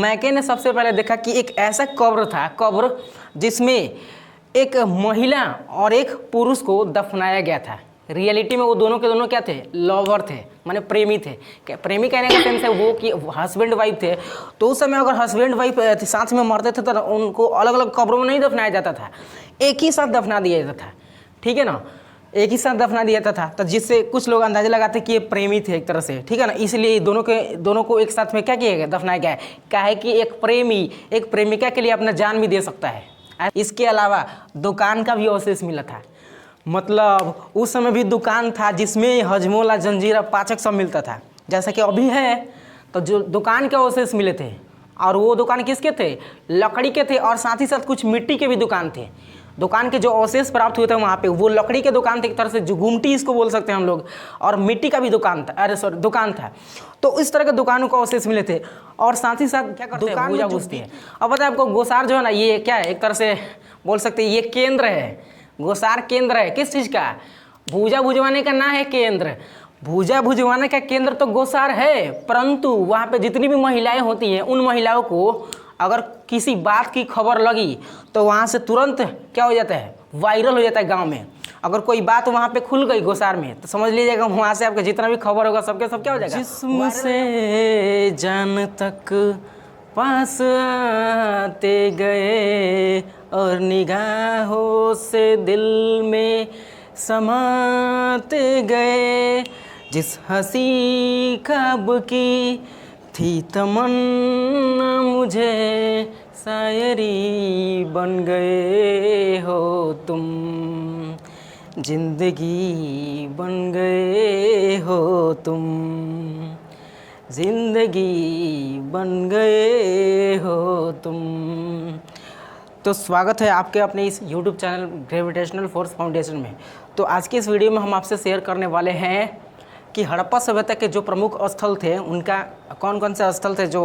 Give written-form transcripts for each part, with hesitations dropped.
मैके ने सबसे पहले देखा कि एक ऐसा कब्र जिसमें एक महिला और एक पुरुष को दफनाया गया था। रियलिटी में वो दोनों के दोनों क्या थे, लवर थे, माने प्रेमी थे। प्रेमी कहने का सेंस है वो कि हस्बैंड वाइफ थे। तो उस समय अगर हस्बैंड वाइफ साथ में मरते थे तो उनको अलग अलग कब्रों में नहीं दफनाया जाता था, एक ही साथ दफना दिया जाता था, ठीक है ना, एक ही साथ दफना दिया जाता था। तो जिससे कुछ लोग अंदाजा लगाते कि ये प्रेमी थे एक तरह से, ठीक है ना, इसलिए दोनों को एक साथ में क्या किया गया, दफनाया गया है। क्या है कि एक प्रेमी एक प्रेमिका के लिए अपना जान भी दे सकता है। इसके अलावा दुकान का भी अवशेष मिला था, मतलब उस समय भी दुकान था जिसमें हजमोला, जंजीरा, पाचक सब मिलता था जैसा कि अभी है। तो जो दुकान के अवशेष मिले थे, और वो दुकान किसके थे, लकड़ी के थे, और साथ ही साथ कुछ मिट्टी के भी दुकान थे। दुकान के जो अवशेष प्राप्त हुए थे वहाँ पे वो लकड़ी के दुकान थे, एक तरह से जो गुमटी इसको बोल सकते हैं हम लोग, और मिट्टी का भी दुकान था, अरे सॉरी दुकान था। तो इस तरह के दुकानों को अवशेष मिले थे। और साथ ही साथ क्या करते हैं, भूजा बुझती है। अब बताए आपको गोसार जो है ना, ये क्या है, एक तरह से बोल सकते हैं ये केंद्र है। गोसार केंद्र है किस चीज़ का, भूजा भुजवाने का ना है केंद्र। भूजा भुजवाने का केंद्र तो गोसार है, परंतु वहाँ पे जितनी भी महिलाएं होती हैं उन महिलाओं को अगर किसी बात की खबर लगी तो वहाँ से तुरंत क्या हो जाता है, वायरल हो जाता है गांव में। अगर कोई बात वहाँ पे खुल गई गोसार में तो समझ लीजिएगा वहाँ से आपका जितना भी खबर होगा सबके सब क्या हो जाएगा, जिस्म से जान तक पास आते गए और निगाहों से दिल में समाते गए। जिस हंसी ख्वाब की थी तमन्ना मुझे शायरी बन गए हो तुम, जिंदगी बन गए हो तुम, जिंदगी बन गए हो तुम। तो स्वागत है आपके अपने इस YouTube channel gravitational force foundation में। तो आज की इस वीडियो में हम आपसे शेयर करने वाले हैं कि हड़प्पा सभ्यता के जो प्रमुख स्थल थे उनका कौन कौन से स्थल थे जो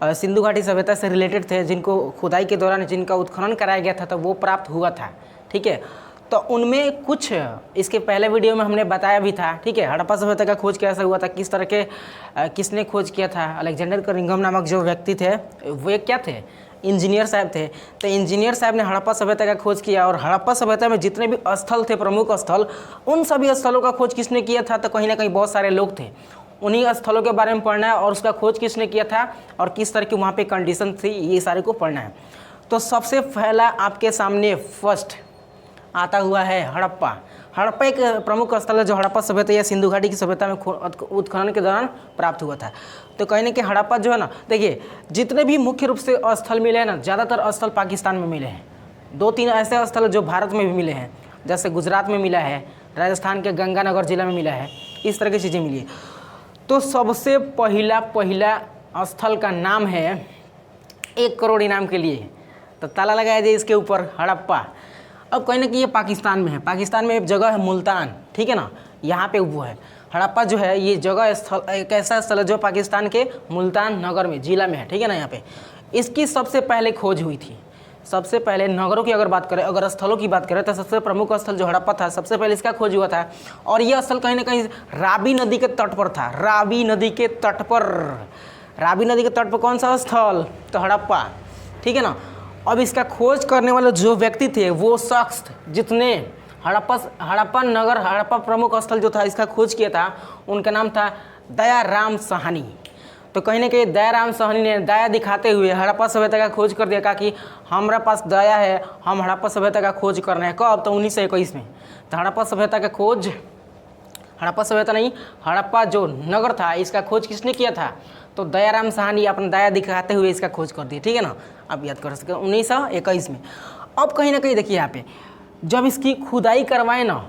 सिंधु घाटी सभ्यता से रिलेटेड थे, जिनको खुदाई के दौरान जिनका उत्खनन कराया गया था तो वो प्राप्त हुआ था, ठीक है। तो उनमें कुछ इसके पहले वीडियो में हमने बताया भी था, ठीक है। हड़प्पा सभ्यता का खोज कैसे हुआ था, किस तरह के किसने खोज किया था। अलेक्जेंडर करिंघम नामक जो व्यक्ति थे वो क्या थे, इंजीनियर साहब थे। तो इंजीनियर साहब ने हड़प्पा सभ्यता का खोज किया, और हड़प्पा सभ्यता में जितने भी स्थल थे, प्रमुख स्थल, उन सभी स्थलों का खोज किसने किया था, तो कहीं ना कहीं बहुत सारे लोग थे। उन्हीं स्थलों के बारे में पढ़ना है और उसका खोज किसने किया था और किस तरह की वहाँ पे कंडीशन थी, ये सारे को पढ़ना है। तो सबसे पहला आपके सामने फर्स्ट आता हुआ है हड़प्पा। हड़प्पा एक प्रमुख स्थल है जो हड़प्पा सभ्यता या सिंधु घाटी की सभ्यता में उत्खनन के दौरान प्राप्त हुआ था। तो कहीं ना कहीं हड़प्पा जो है ना, देखिए जितने भी मुख्य रूप से स्थल मिले हैं ना, ज़्यादातर स्थल पाकिस्तान में मिले हैं। 2-3 ऐसे स्थल जो भारत में भी मिले हैं, जैसे गुजरात में मिला है, राजस्थान के गंगानगर जिला में मिला है, इस तरह की चीज़ें मिली है। तो सबसे पहला स्थल का नाम है 1 करोड़ इनाम के लिए, तो ताला लगाया जाए इसके ऊपर, हड़प्पा। अब कहीं ना कहीं ये पाकिस्तान में है। पाकिस्तान में एक जगह है मुल्तान, ठीक है ना, यहाँ पे वो है हड़प्पा जो है। ये जगह स्थल एक ऐसा स्थल है जो पाकिस्तान के मुल्तान नगर में, जिला में है, ठीक है ना। यहाँ पे इसकी सबसे पहले खोज हुई थी। सबसे पहले नगरों की अगर बात करें, अगर स्थलों की बात करें, तो सबसे प्रमुख स्थल जो हड़प्पा था सबसे पहले इसका खोज हुआ था। और यह स्थल कहीं ना कहीं रावी नदी के तट पर था। रावी नदी के तट पर, रावी नदी के तट पर कौन सा स्थल, तो हड़प्पा, ठीक है ना। अब इसका खोज करने वाले जो व्यक्ति थे, वो शख्स जितने हड़प्पा नगर, हड़प्पा प्रमुख स्थल जो था इसका खोज किया था, उनका नाम था दयाराम साहनी। तो कहीं ना कहीं दयाराम साहनी ने दया दिखाते हुए हड़प्पा सभ्यता का खोज कर दिया, कहा कि हमारा पास दया है, हम हड़प्पा सभ्यता का खोज कर रहे हैं। कब, तो 1921 में। तो हड़प्पा सभ्यता का खोज, हड़प्पा सभ्यता नहीं, हड़प्पा जो नगर था इसका खोज किसने किया था, तो दयाराम साहनी अपना दया दिखाते हुए इसका खोज कर दिया, ठीक है ना। आप याद कर सके 1921 में। अब कहीं ना कहीं देखिए यहाँ पे जब इसकी खुदाई करवाए ना,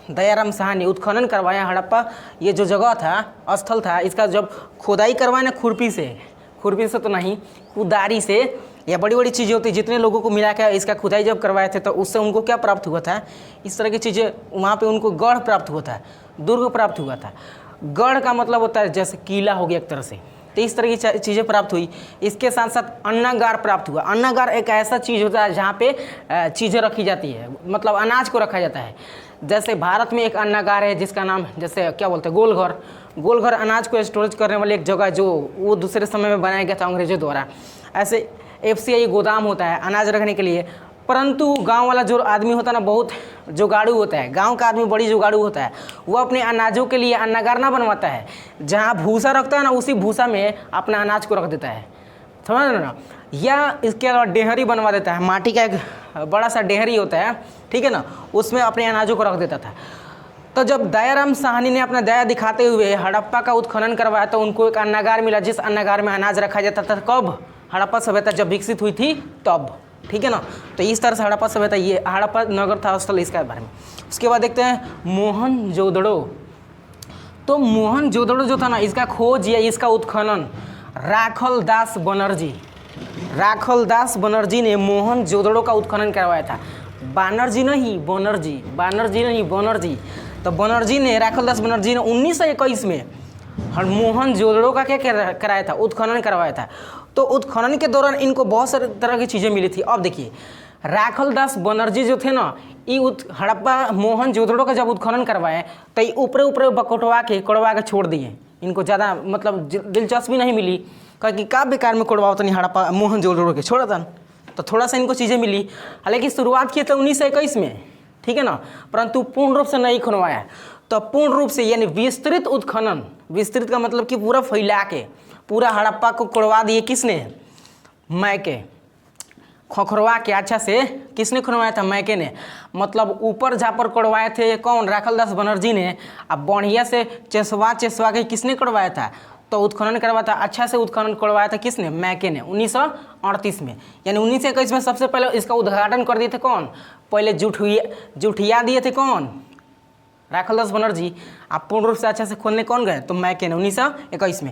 दयाराम साहनी उत्खनन करवाया हड़प्पा, ये जो जगह था, स्थल था, इसका जब खुदाई करवाए ना खुरपी से तो नहीं, कुदारी से, या बड़ी बड़ी चीज़ें होती, जितने लोगों को मिला के इसका खुदाई जब करवाए थे तो उससे उनको क्या प्राप्त हुआ था, इस तरह की चीज़ें वहाँ पे उनको गढ़ प्राप्त हुआ था, दुर्ग प्राप्त हुआ था। गढ़ का मतलब होता है जैसे किला हो गया एक तरह से, तो इस तरह की चीज़ें प्राप्त हुई। इसके साथ साथ अन्नागार प्राप्त हुआ। अन्नागार एक ऐसा चीज़ होता है जहाँ पे चीज़ें रखी जाती है, मतलब अनाज को रखा जाता है। जैसे भारत में एक अन्नागार है जिसका नाम जैसे क्या बोलते हैं गोलघर। गोलघर अनाज को स्टोरेज करने वाली एक जगह जो वो दूसरे समय में बनाया गया था अंग्रेजों द्वारा। ऐसे FCI गोदाम होता है अनाज रखने के लिए। परंतु गांव वाला जो आदमी होता है ना, बहुत जुगाड़ू होता है, गांव का आदमी बड़ी जुगाड़ू होता है। वो अपने अनाजों के लिए अन्नागार ना बनवाता है, जहाँ भूसा रखता है ना उसी भूसा में अपना अनाज को रख देता है, समझ ना। या इसके अलावा डेहरी बनवा देता है, माटी का एक बड़ा सा डेहरी होता है, ठीक है ना, उसमें अपने अनाजों को रख देता था। तो जब दयाराम साहनी ने अपना दया दिखाते हुए हड़प्पा का उत्खनन करवाया तो उनको एक अन्नागार मिला, जिस अन्नागार में अनाज रखा जाता था। कब? हड़प्पा सभ्यता जब विकसित हुई थी तब, ठीक है ना। तो इस तरह से हड़प्पा सभ्यता, ये हड़प्पा नगर था स्थल, इसके बारे में। उसके बाद देखते हैं मोहनजोदड़ो। तो मोहनजोदड़ो जो था ना, इसका खोज या इसका उत्खनन राखल दास बनर्जी, राखल दास बनर्जी ने मोहनजोदड़ो का उत्खनन करवाया था। बनर्जी नहीं बनर्जी, बनर्जी नहीं बनर्जी। तो बनर्जी ने, राखल दास बनर्जी ने 1921 में मोहनजोदड़ो का क्या कराया था? उत्खनन करवाया था। तो उत्खनन के दौरान इनको बहुत सारे तरह की चीज़ें मिली थी। अब देखिए, राखल दास बनर्जी जो थे ना, ये हड़प्पा मोहनजोदड़ो का जब उत्खनन करवाए तो ये ऊपरे ऊपरे कटवा के छोड़ दिए। इनको ज़्यादा मतलब दिलचस्पी नहीं मिली, क्योंकि का बेकार में कोड़वाओ तो नहीं हड़प्पा मोहनजोदड़ो के छोड़ा था। तो थोड़ा सा इनको चीज़ें मिली। हालांकि शुरुआत की तो 1921 में, ठीक है ना, परंतु पूर्ण रूप से नहीं खुनवाया। तो पूर्ण रूप से यानी विस्तृत उत्खनन, विस्तृत का मतलब कि पूरा फैला के पूरा हड़प्पा को कोड़वा दिए। किसने? मैके। खोखरवा के अच्छा से किसने खुनवाया था? मैके ने। मतलब ऊपर झापर कोड़वाए थे कौन? राखल दास बनर्जी ने। अब बढ़िया से चेसवा के किसने कोड़वाया था? तो उत्खनन करवाया था, अच्छा से उत्खनन करवाया था किसने? मैके ने 1938 में। यानी 1921 में सबसे पहले इसका उद्घाटन कर दिए थे कौन? पहले जुठिया दिए थे कौन? राखल दास बनर्जी। आप पूर्ण रूप से अच्छा से खोलने कौन गए? तो मैके ने 1921 में।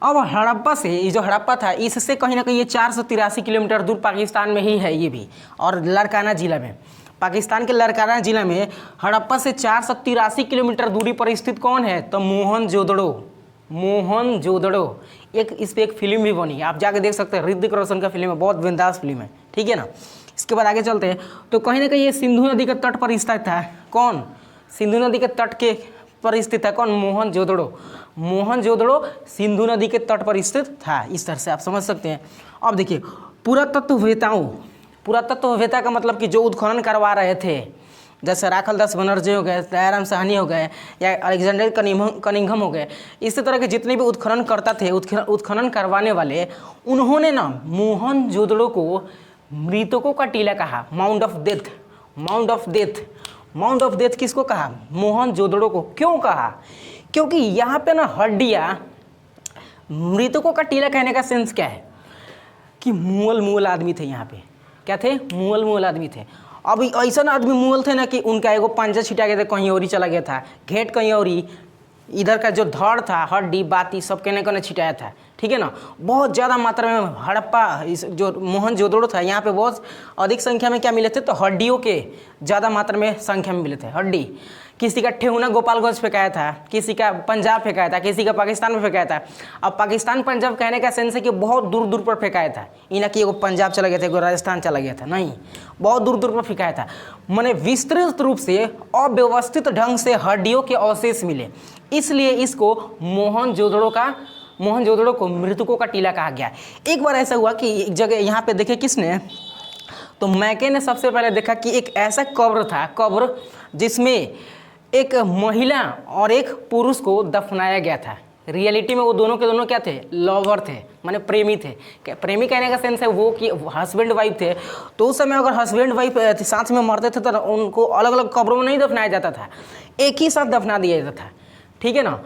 अब हड़प्पा से, ये जो हड़प्पा था इससे कहीं ना कहीं ये 483 किलोमीटर दूर पाकिस्तान में ही है ये भी, और लड़काना जिला में, पाकिस्तान के लड़काना जिला में हड़प्पा से 483 किलोमीटर दूरी पर स्थित कौन है? तो मोहनजोदड़ो। मोहनजोदड़ो। एक इस पर एक फिल्म भी बनी है, आप जाके देख सकते हैं, ऋतिक रोशन का फिल्म है, बहुत बिंदास फिल्म है, ठीक है ना। इसके बाद आगे चलते हैं। तो कहीं ना कहीं ये सिंधु नदी के तट पर स्थित था। कौन? सिंधु नदी के तट के पर स्थित है कौन? मोहनजोदड़ो। मोहनजोदड़ो सिंधु नदी के तट पर स्थित था। इस तरह से आप समझ सकते हैं। अब देखिए, पुरातत्ववेताओं, पुरातत्ववेता का मतलब कि जो उत्खनन करवा रहे थे, जैसे राखल दास बनर्जी हो गए, दयाराम साहनी हो गए, या अलेक्जेंडर कनिंघम हो गए, इसी तरह के जितने भी उत्खनन करता थे, उत्खनन करवाने वाले, उन्होंने ना मोहनजोदड़ो को मृतकों का टीला कहा, mount of death. Mount of death, mount of death किसको कहा? मोहनजोदड़ो को। क्यों कहा? क्योंकि यहाँ पे ना हड्डियाँ, मृतकों का टीला कहने का सेंस क्या है कि मुअल आदमी थे यहाँ पे। क्या थे? मुअल आदमी थे। अब ऐसा ना आदमी मुअल थे ना कि उनका एगो पंजा छिटा गया था, कहीं और ही चला गया था, घेट कहीं और ही, इधर का जो धड़ था, हड्डी बाती सब कहने कहने छिटाया था, ठीक है ना। बहुत ज़्यादा मात्रा में हड़प्पा, इस जो मोहनजोदड़ो था यहाँ पे बहुत अधिक संख्या में क्या मिले थे? तो हड्डियों के ज़्यादा मात्रा में संख्या में मिले थे हड्डी। किसी का ठेहुना गोपालगंज फेंकाया था, किसी का पंजाब फेंकाया था, किसी का पाकिस्तान में फेंकाया था। अब पाकिस्तान पंजाब कहने का सेंस है कि बहुत दूर दूर पर फेंकाया था, ये ना कि एगो पंजाब चला गया था, एगो राजस्थान चला गया था, नहीं, बहुत दूर दूर पर फेंकाया था। माने विस्तृत रूप से अव्यवस्थित ढंग से हड्डियों के अवशेष मिले, इसलिए इसको मोहनजोदड़ो को मृतकों का टीला कहा गया। एक बार ऐसा हुआ कि एक जगह यहाँ पे देखे किसने? तो मैके ने सबसे पहले देखा कि एक ऐसा कब्र था, कब्र जिसमें एक महिला और एक पुरुष को दफनाया गया था। रियलिटी में वो दोनों के दोनों क्या थे? लवर थे, माने प्रेमी थे। प्रेमी कहने का सेंस है वो कि हस्बैंड वाइफ थे। तो उस समय अगर हस्बैंड वाइफ साथ में मरते थे तो उनको अलग अलग कब्रों में नहीं दफनाया जाता था, एक ही साथ दफना दिया जाता था, ठीक है ना,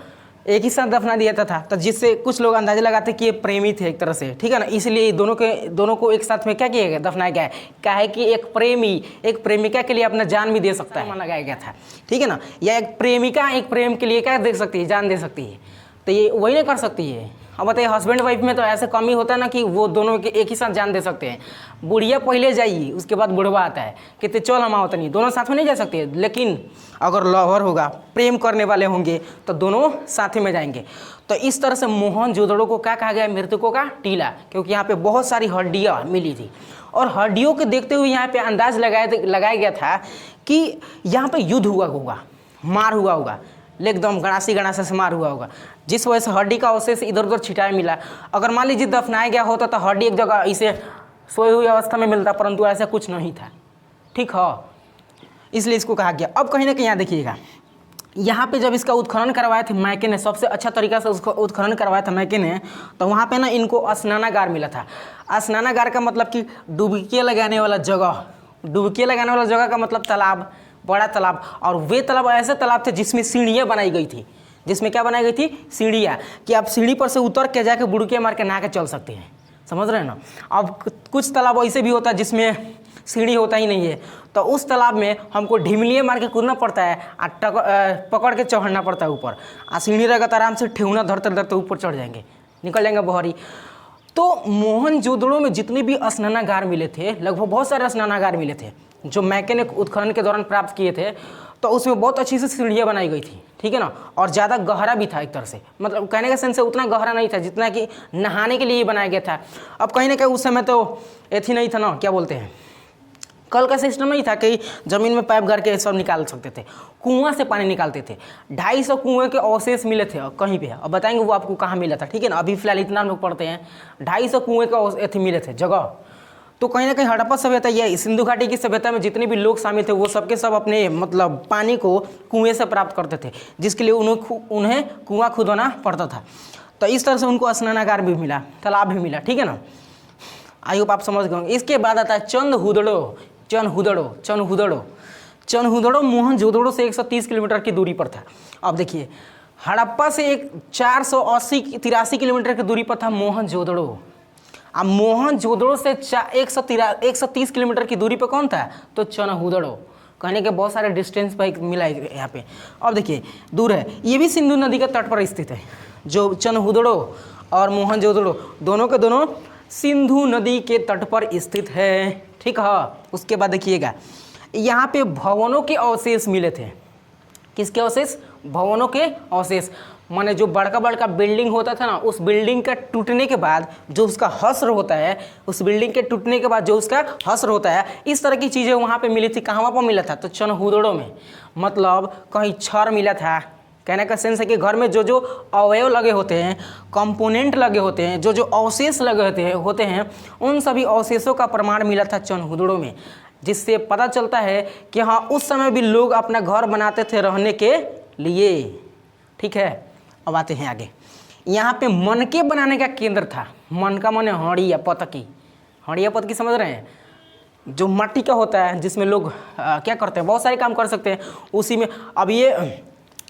एक ही साथ दफना दिया जाता था। तो जिससे कुछ लोग अंदाजा लगाते कि ये प्रेमी थे एक तरह से, ठीक है ना। इसलिए दोनों को एक साथ में क्या किया गया? दफनाया गया है। क्या है कि एक प्रेमी एक प्रेमिका के लिए अपना जान भी दे सकता है, लगाया गया था, ठीक है ना। या एक प्रेमिका एक प्रेम के लिए क्या दे सकती है? जान दे सकती है। तो ये वही नहीं कर सकती है, अब बताइए हस्बैंड वाइफ में तो ऐसे कम ही होता है ना कि वो दोनों के एक ही साथ जान दे सकते हैं। बुढ़िया पहले जाइए, उसके बाद बुढ़वा आता है, कहते चल हम आओ नहीं, दोनों साथ में नहीं जा सकते। लेकिन अगर लवर होगा, प्रेम करने वाले होंगे तो दोनों साथ में जाएंगे। तो इस तरह से मोहनजोदड़ो को क्या कहा गया? मृतकों का टीला, क्योंकि यहाँ पे बहुत सारी हड्डियाँ मिली थी और हड्डियों के देखते हुए यहाँ पे अंदाज लगाया गया था कि यहाँ पे युद्ध हुआ होगा, मार हुआ होगा, एकदम गणासी से मार हुआ होगा, जिस वजह से हड्डी का अवशेष इधर उधर छिटाया मिला। अगर मान लीजिए दफनाया गया होता तो हड्डी एक जगह इसे सोई हुई अवस्था में मिलता, परंतु ऐसा कुछ नहीं था। ठीक है, इसलिए इसको कहा गया। अब कहीं ना कहीं यहाँ देखिएगा, यहाँ पे जब इसका उत्खनन करवाए थे मैके ने, सबसे अच्छा तरीका से उसको उत्खनन करवाया था मैके ने, तो वहाँ पे ना इनको स्नानागार मिला था। स्नानागार का मतलब कि डुबकी लगाने वाला जगह। डुबकी लगाने वाला जगह का मतलब तालाब, बड़ा तालाब। और वे तालाब ऐसे तालाब थे जिसमें सीढ़ियाँ बनाई गई थी। जिसमें क्या बनाई गई थी? सीढ़ियाँ, कि आप सीढ़ी पर से उतर के जाके बुड़के मार के नहा के चल सकते हैं। समझ रहे हैं ना? अब कुछ तालाब ऐसे भी होता है जिसमें सीढ़ी होता ही नहीं है, तो उस तालाब में हमको ढिमलिए मार के कूदना पड़ता है और पकड़ के चढ़ना पड़ता है ऊपर। और सीढ़ी रहेगा तो आराम से ठेहुना धरते धरते ऊपर चढ़ जाएंगे, निकल जाएंगे बहरी। तो मोहनजोदड़ो में जितने भी स्नानागार मिले थे, लगभग बहुत सारे स्नानागार मिले थे जो मैके ने उत्खनन के दौरान प्राप्त किए थे, तो उसमें बहुत अच्छी से सीढ़ियाँ बनाई गई थी। ठीक है ना? और ज़्यादा गहरा भी था एक तरह से, मतलब कहने का सेंस है उतना गहरा नहीं था जितना कि नहाने के लिए बनाया गया था। अब कहीं ना कहीं उस समय तो एथी नहीं था ना, क्या बोलते हैं, कल का सिस्टम नहीं था कि ज़मीन में पाइप गाड़ के सब निकाल सकते थे, कुआं से पानी निकालते थे। 250 कुएं के अवशेष मिले थे कहीं पे, अब बताएंगे वो आपको कहाँ मिला था। ठीक है ना? अभी फिलहाल इतना लोग पढ़ते हैं, 250 कुएं के एथी मिले थे जगह। तो कहीं ना कहीं हड़प्पा सभ्यता या सिंधु घाटी की सभ्यता में जितने भी लोग शामिल थे वो सबके सब अपने मतलब पानी को कुएं से प्राप्त करते थे, जिसके लिए उन्हें कुआं खुदवाना पड़ता था। तो इस तरह से उनको स्नानागार भी मिला, तालाब भी मिला। ठीक है ना? आई होप आप समझ गए। इसके बाद आता है चनहुदड़ो मोहनजोदड़ो से 130 किलोमीटर की दूरी पर था। अब देखिए, हड़प्पा से एक 483 किलोमीटर की दूरी पर था मोहनजोदड़ो। अब मोहनजोदड़ो से 130 किलोमीटर की दूरी पर कौन था? तो चनहुदड़ो। कहने के बहुत सारे डिस्टेंस पर मिला है यहाँ पे। अब देखिए दूर है, ये भी सिंधु नदी के तट पर स्थित है। जो चनहुदड़ो और मोहनजोदड़ो दोनों के दोनों सिंधु नदी के तट पर स्थित है। ठीक है? उसके बाद देखिएगा, यहाँ पे भवनों के अवशेष मिले थे। किसके अवशेष? भवनों के अवशेष, माने जो बड़का बड़का बिल्डिंग होता था ना, उस बिल्डिंग का टूटने के बाद जो उसका हश्र होता है, उस बिल्डिंग के टूटने के बाद जो उसका हश्र होता है, इस तरह की चीज़ें वहाँ पे मिली थी। कहाँ पर मिला था? तो चनहुदड़ो में। मतलब कहीं छड़ मिला था। कहने का सेंस है कि घर में जो जो अवयव लगे होते हैं, कंपोनेंट लगे होते हैं, जो जो अवशेष लगे होते हैं, उन सभी अवशेषों का प्रमाण मिला था चनहुदड़ो में, जिससे पता चलता है कि हाँ उस समय भी लोग अपना घर बनाते थे रहने के लिए। ठीक है? अब आते हैं आगे। यहाँ पे मनके बनाने का केंद्र था। मन का मन है हड़िया पतकी। हड़िया पतकी समझ रहे हैं? जो मट्टी का होता है जिसमें लोग क्या करते हैं, बहुत सारे काम कर सकते हैं उसी में। अब ये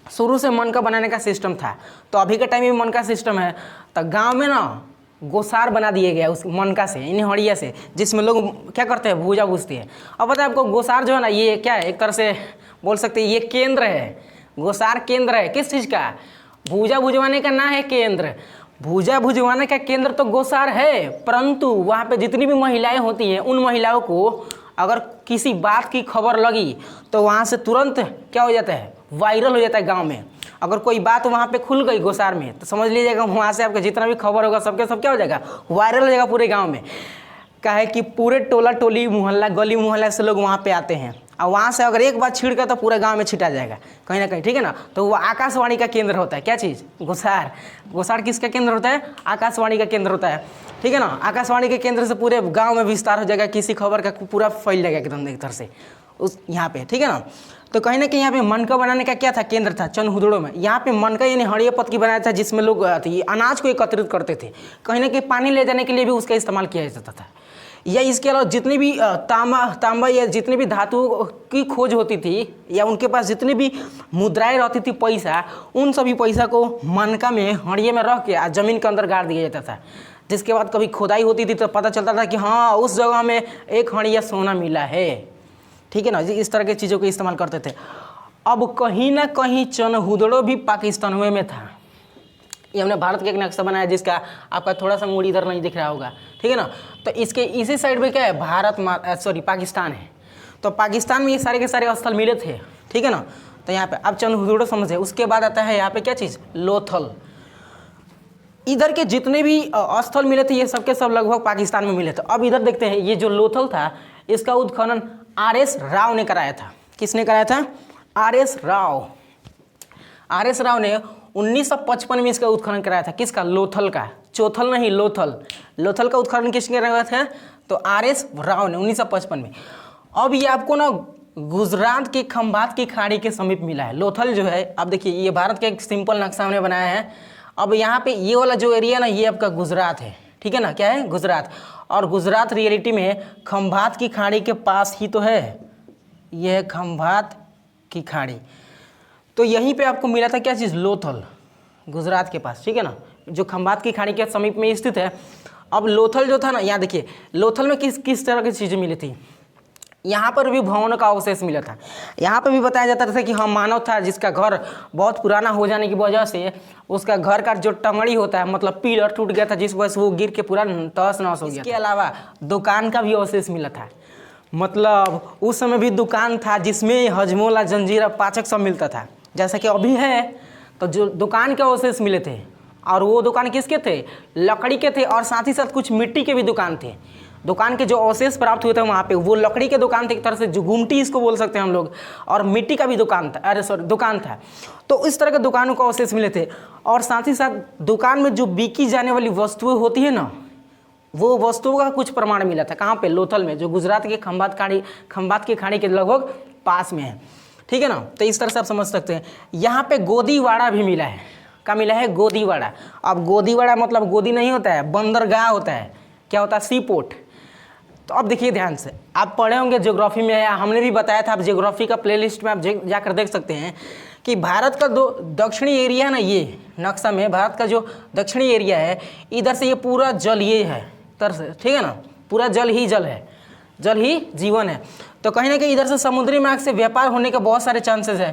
शुरू से मन का बनाने का सिस्टम था, तो अभी के टाइम में मन का सिस्टम है। तो गांव में ना गोसार बना दिए गया उस मनका से, इन हड़िया से, जिसमें लोग क्या करते हैं, भूजा भूजते हैं। अब पता है आपको, गोसार जो है ना, ये क्या है, एक तरह से बोल सकते हैं ये केंद्र है। गोसार केंद्र है किस चीज़ का? भूजा भुजवाने का ना है केंद्र। भूजा भुजवाने का केंद्र तो गोसार है, परंतु वहाँ पे जितनी भी महिलाएं होती हैं, उन महिलाओं को अगर किसी बात की खबर लगी तो वहाँ से तुरंत क्या हो जाता है, वायरल हो जाता है गांव में। अगर कोई बात वहाँ पे खुल गई गोसार में, तो समझ लीजिएगा वहाँ से आपका जितना भी खबर होगा सबके सब क्या हो जाएगा, वायरल हो जाएगा पूरे गांव में। काहे कि पूरे टोला टोली मोहल्ला गली मोहल्ला से लोग वहाँ पे आते हैं, और वहाँ से अगर एक बार छिड़ गया तो पूरे गांव में छिटा जाएगा कहीं ना कहीं। ठीक है ना? तो वो आकाशवाणी का केंद्र होता है। क्या चीज़? गोसार। गोसार किसका केंद्र होता है? आकाशवाणी का केंद्र होता है। ठीक है ना? आकाशवाणी के केंद्र से पूरे गांव में विस्तार हो जाएगा, किसी खबर का पूरा फैल जाएगा एकदम एक तरह से उस यहाँ पे। ठीक है ना? तो कहीं ना कहीं यहाँ पे मनका बनाने का क्या था, केंद्र था चनहुदड़ो में। यहाँ पे मनका यानी हड़िया पतकी बनाया था, जिसमें लोग अनाज को एकत्रित करते थे। कहीं ना कहीं पानी ले जाने के लिए भी उसका इस्तेमाल किया जाता था। या इसके अलावा जितनी भी तांबा या जितनी भी धातु की खोज होती थी, या उनके पास जितनी भी मुद्राएं रहती थी, पैसा, उन सभी पैसा को मनका में हड़िया में रख के ज़मीन के अंदर गाड़ दिया जाता था। जिसके बाद कभी खुदाई होती थी तो पता चलता था कि हाँ उस जगह में एक हड़िया सोना मिला है। ठीक है ना? इस तरह की चीज़ों को इस्तेमाल करते थे। अब कहीं ना कहीं चनहुदड़ो भी पाकिस्तान में था। ये हमने भारत का एक नक्शा बनाया जिसका आपका थोड़ा सा मूड इधर नहीं दिख रहा होगा, ठीक है ना। तो इसके इसी साइड में क्या है, पाकिस्तान है। तो पाकिस्तान में ये सारे के सारे स्थल मिले थे, ठीक है ना। तो यहाँ पे अब चंद्रहुदुड़ो समझे। उसके बाद आता है यहाँ पे क्या चीज़, लोथल। इधर के जितने भी स्थल मिले थे ये सब के सब लगभग पाकिस्तान में मिले थे। अब इधर देखते हैं, ये जो लोथल था इसका उत्खनन आर.एस. राव ने कराया था। किसने कराया था, आर.एस. राव। आर.एस. राव ने 1955 में इसका उत्खनन कराया था। किसका, लोथल का, चौथल नहीं, लोथल। लोथल का उत्खनन किसने कराया था, तो आर.एस. राव ने 1955 में। अब ये आपको ना गुजरात के खंभात की खाड़ी के समीप मिला है लोथल जो है। अब देखिए ये भारत का एक सिंपल नक्शा हमने बनाया है। अब यहाँ पे ये वाला जो एरिया ना ये आपका गुजरात है, ठीक है ना, क्या है, गुजरात। और गुजरात रियलिटी में खंभात की खाड़ी के पास ही तो है, यह है खंभात की खाड़ी। तो यहीं पे आपको मिला था क्या चीज़, लोथल, गुजरात के पास, ठीक है ना, जो खंभात की खाड़ी के समीप में स्थित है। अब लोथल जो था ना, यहाँ देखिए लोथल में किस किस तरह की चीज़ें मिली थी। यहाँ पर भी भवन का अवशेष मिला था। यहाँ पर भी बताया जाता था कि हाँ मानव था जिसका घर बहुत पुराना हो जाने की वजह से उसका घर का जो टंगड़ी होता है, मतलब पिलर टूट गया था, जिस वजह से वो गिर के पूरा तहस नहस हो गया। इसके अलावा दुकान का भी अवशेष मिला था। मतलब उस समय भी दुकान था जिसमें हजमोला, जंजीरा, पाचक सब मिलता था, जैसा कि अभी है। तो जो दुकान के अवशेष मिले थे, और वो दुकान किसके थे, लकड़ी के थे, और साथ ही साथ कुछ मिट्टी के भी दुकान थे। दुकान के जो अवशेष प्राप्त हुए थे वहाँ पे वो लकड़ी के दुकान थे, एक तरह से जो गुमटी इसको बोल सकते हैं हम लोग, और मिट्टी का भी दुकान था, दुकान था। तो इस तरह के दुकानों को अवशेष मिले थे। और साथ ही साथ दुकान में जो बिकी जाने वाली वस्तुएं होती है ना, वो वस्तुओं का कुछ प्रमाण मिला था। कहाँ पे, लोथल में, जो गुजरात के खंभात की खाड़ी के लगभग पास में है, ठीक है ना। तो इस तरह से आप समझ सकते हैं। यहाँ पे गोदीवाड़ा भी मिला है। क्या मिला है, गोदीवाड़ा। अब गोदीवाड़ा मतलब गोदी नहीं होता है, बंदरगाह होता है। क्या होता है, सी पोर्ट। तो अब देखिए ध्यान से, आप पढ़े होंगे ज्योग्राफी में, या हमने भी बताया था, आप ज्योग्राफी का प्लेलिस्ट में आप जाकर देख सकते हैं कि भारत का दो दक्षिणी एरिया है ना, ये नक्शा में भारत का जो दक्षिणी एरिया है, इधर से ये पूरा जल ये है तरह से, ठीक है ना, पूरा जल ही जल है, जल ही जीवन है। तो कहीं ना कहीं इधर से समुद्री मार्ग से व्यापार होने के बहुत सारे चांसेस है।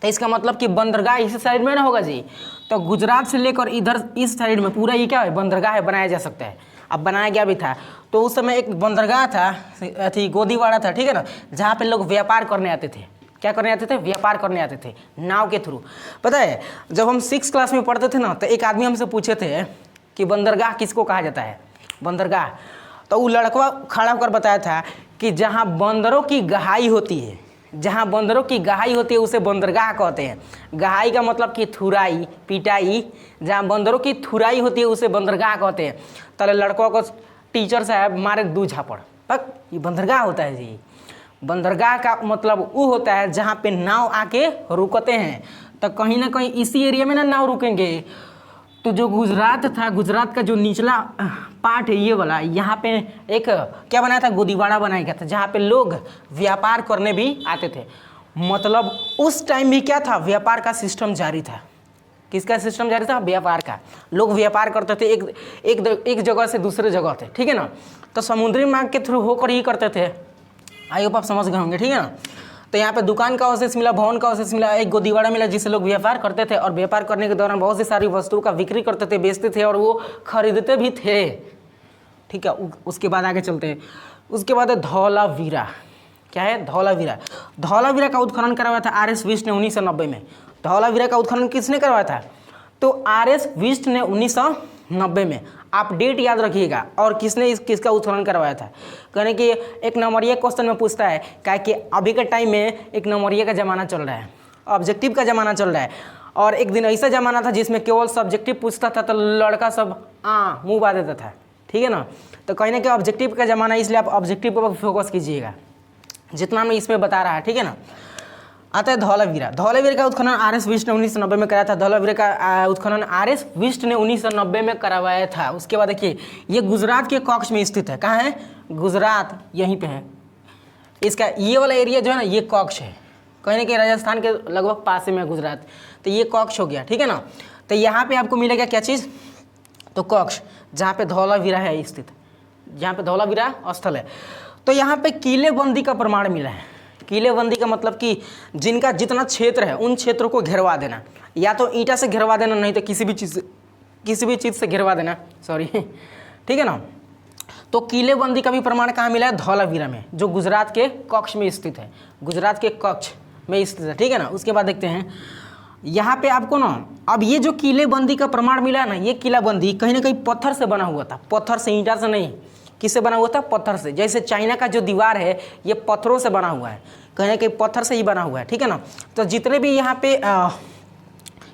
तो इसका मतलब कि बंदरगाह इसी साइड में ना होगा जी। तो गुजरात से लेकर इधर इस साइड में पूरा ये क्या है, बंदरगाह है, बनाया जा सकता है। अब बनाया गया भी था। तो उस समय एक बंदरगाह था, अथी गोदीवाड़ा था, ठीक है ना, जहाँ पे लोग व्यापार करने आते थे। क्या करने आते थे, व्यापार करने आते थे नाव के थ्रू। पता है जब हम 6th क्लास में पढ़ते थे ना, तो एक आदमी हमसे पूछे थे कि बंदरगाह किसको कहा जाता है, बंदरगाह। तो वो लड़का खड़ा होकर बताया था कि जहाँ बंदरों की गहाई होती है, जहाँ बंदरों की गहाई होती है उसे बंदरगाह कहते हैं। गहाई का मतलब कि थुराई, पिटाई, जहाँ बंदरों की थुराई होती है उसे बंदरगाह कहते हैं। तले लड़कों को टीचर साहब मारे 2 झापड़, पक ये बंदरगाह होता है जी। बंदरगाह का मतलब वो होता है जहाँ पे नाव आके रुकते हैं। तो कहीं ना कहीं इसी एरिया में ना नाव रुकेंगे। तो जो गुजरात था, गुजरात का जो निचला पार्ट है ये वाला, यहाँ पे एक क्या बनाया था, गोदीवाड़ा बनाया गया था, जहाँ पे लोग व्यापार करने भी आते थे। मतलब उस टाइम भी क्या था, व्यापार का सिस्टम जारी था। किसका सिस्टम जारी था, व्यापार का। लोग व्यापार करते थे एक जगह से दूसरे जगह थे, ठीक है ना। तो समुद्री मार्ग के थ्रू होकर ही करते थे। आई होप आप समझ गए होंगे, ठीक है ना। तो यहाँ पे दुकान का अवशेष मिला, भवन का अवशेष मिला, एक गोदीवाड़ा मिला जिससे लोग व्यापार करते थे, और व्यापार करने के दौरान बहुत सी सारी वस्तुओं का बिक्री करते थे, बेचते थे, और वो खरीदते भी थे, ठीक है। उसके बाद आगे चलते हैं। उसके बाद है धौलावीरा। क्या है, धौलावीरा। धौलावीरा का उत्खनन करवाया था आर.एस. विष्ट ने 1990 में। धौलावीरा का उत्खनन किसने करवाया था, तो आर.एस. विष्ट ने 1990 में। आप डेट याद रखिएगा, और किसने किसका उत्खनन करवाया था। कहने कि एक नंबरिया क्वेश्चन में पूछता है, क्या कि अभी के टाइम में एक नंबरिया का ज़माना चल रहा है, ऑब्जेक्टिव का ज़माना चल रहा है। और एक दिन ऐसा ज़माना था जिसमें केवल सब्जेक्टिव पूछता था तो लड़का सब मुँह बा देता था, ठीक है ना। तो कहीं ना कहीं ऑब्जेक्टिव का ज़माना, इसलिए आप ऑब्जेक्टिव पर फोकस कीजिएगा जितना मैं इसमें बता रहा है, ठीक है ना। आता है धौलावीरा। धौलावीरा का उत्खनन आर.एस. विष्ट ने 1990 में कराया था। धौलावीरा का उत्खनन आर.एस. विष्ट ने 1990 में करवाया था। उसके बाद देखिए ये गुजरात के कक्ष में स्थित है। कहाँ है, गुजरात यहीं पे है। इसका ये वाला एरिया जो है ना, ये कक्ष है, कहीं ना कहीं राजस्थान के लगभग पास में है गुजरात। तो ये कक्ष हो गया, ठीक है ना। तो यहाँ पे आपको मिलेगा क्या चीज़, तो कक्ष, जहाँ पे धौलावीरा है स्थित, जहाँ पे धौलावीरा स्थल है। तो यहाँ पे किले बंदी का प्रमाण मिला है। किलेबंदी का मतलब कि जिनका जितना क्षेत्र है उन क्षेत्रों को घेरवा देना, या तो ईंटा से घेरवा देना, नहीं तो किसी भी चीज़ से घेरवा देना, सॉरी, ठीक है ना। तो किलेबंदी का भी प्रमाण कहाँ मिला है? धौलावीरा में, जो गुजरात के कच्छ में स्थित है, गुजरात के कच्छ में स्थित है, ठीक है ना। उसके बाद देखते हैं यहाँ पे आपको ना, अब ये जो किलेबंदी का प्रमाण मिला है ना, ये किलाबंदी कहीं ना कहीं पत्थर से बना हुआ था, पत्थर से, ईंटा से नहीं। किससे बना हुआ था? पत्थर से। जैसे चाइना का जो दीवार है ये पत्थरों से बना हुआ है, कहीं ना कहीं पत्थर से ही बना हुआ है, ठीक है ना। तो जितने भी यहाँ पे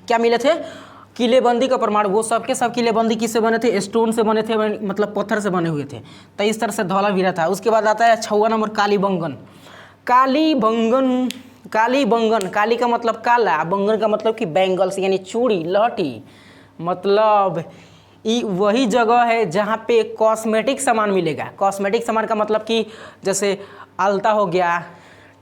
क्या मिले थे किलेबंदी का प्रमाण, वो सब के सब किलेबंदी किससे बने थे? स्टोन से बने थे, मतलब पत्थर से बने हुए थे। तो इस तरह से धौलावीरा था। उसके बाद आता है 6वां नंबर कालीबंगन। कालीबंगन, कालीबंगन, काली का मतलब काला, बंगन का मतलब कि बैंगल्स यानी चूड़ी, लहठी, मतलब वही जगह है जहाँ पे कॉस्मेटिक सामान मिलेगा। कॉस्मेटिक सामान का मतलब कि जैसे आलता हो गया,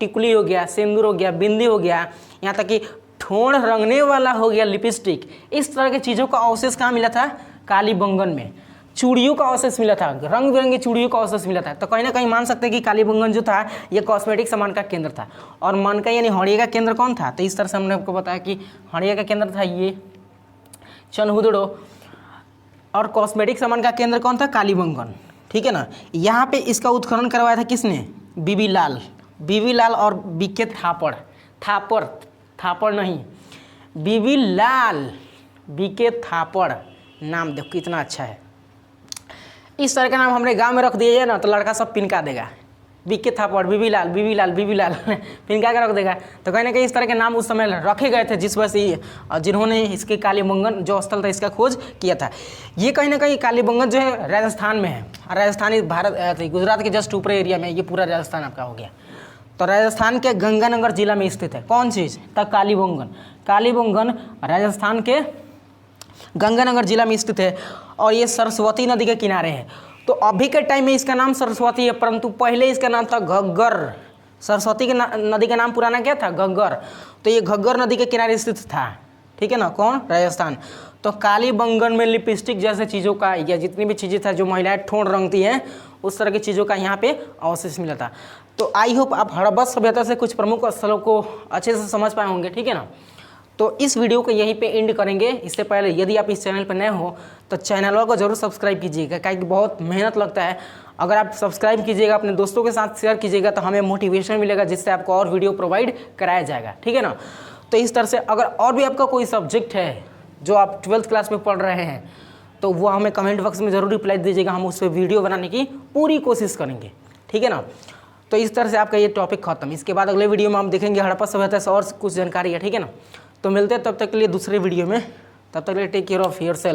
टिकुली हो गया, सिंदूर हो गया, बिंदी हो गया, यहाँ तक कि ठोड़ रंगने वाला हो गया, लिपस्टिक, इस तरह की चीज़ों का अवशेष कहाँ मिला था? कालीबंगन में। चूड़ियों का अवशेष मिला था, रंग बिरंगी चूड़ियों का अवशेष मिला था। तो कहीं ना कहीं मान सकते हैं कि कालीबंगन जो था ये कॉस्मेटिक सामान का केंद्र था। और मनका यानी हड़िया का केंद्र कौन था? तो इस तरह से हमने आपको बताया कि हड़िया का केंद्र था ये चनहुदड़ो, और कॉस्मेटिक सामान का केंद्र कौन था? कालीबंगन, ठीक है ना। यहाँ पे इसका उत्खनन करवाया था किसने? बीबी लाल, बीबी लाल और बीके थापड़, थापड़ नहीं, बीबी लाल, बीके थापड़, नाम देखो कितना अच्छा है। इस तरह का नाम हमने गांव में रख दिया है ना तो लड़का सब पिनका देगा, बीके थापड़, बीबी लाल, बीबी लाल, बीबी लाल पिनका के रख देगा। तो कहीं ना कहीं इस तरह के नाम उस समय रखे गए थे, जिस वजह से जिन्होंने इसके कालीबंगन जो स्थल था इसका खोज किया था। ये कहीं ना कहीं कालीबंगन जो है राजस्थान में है, राजस्थानी भारत गुजरात के जस्ट ऊपर एरिया में, ये पूरा राजस्थान आपका हो गया। तो राजस्थान के गंगानगर जिला में स्थित है कौन चीज़? तक कालीबंगन। कालीबंगन राजस्थान के गंगानगर जिला में स्थित है और ये सरस्वती नदी के किनारे है। तो अभी के टाइम में इसका नाम सरस्वती है, परंतु पहले इसका नाम था घग्गर। सरस्वती के नदी का नाम पुराना क्या था? घग्गर। तो ये घग्गर नदी के किनारे स्थित था, ठीक है ना। कौन? राजस्थान। तो कालीबंगन में लिपस्टिक जैसे चीज़ों का या जितनी भी चीज़ें था जो महिलाएं ठोड़ रंगती हैं उस तरह की चीज़ों का यहाँ पे अवशेष मिला था। तो आई होप आप हड़प्पा सभ्यता से कुछ प्रमुख स्थलों को अच्छे से समझ पाए होंगे, ठीक है ना। तो इस वीडियो को यहीं पे एंड करेंगे। इससे पहले यदि आप इस चैनल पर नए हो तो चैनल को जरूर सब्सक्राइब कीजिएगा, क्योंकि बहुत मेहनत लगता है। अगर आप सब्सक्राइब कीजिएगा, अपने दोस्तों के साथ शेयर कीजिएगा तो हमें मोटिवेशन मिलेगा, जिससे आपको और वीडियो प्रोवाइड कराया जाएगा, ठीक है ना। तो इस तरह से अगर और भी आपका कोई सब्जेक्ट है जो आप 12th क्लास में पढ़ रहे हैं तो वो हमें कमेंट बॉक्स में ज़रूर रिप्लाई दीजिएगा, हम उस पर वीडियो बनाने की पूरी कोशिश करेंगे, ठीक है ना। तो इस तरह से आपका ये टॉपिक खत्म। इसके बाद अगले वीडियो में हम देखेंगे हड़प्पा सभ्यता से और कुछ जानकारी है, ठीक है ना। तो मिलते हैं तब तक के लिए दूसरे वीडियो में, तब तक के लिए टेक केयर ऑफ़ योरसेल्फ।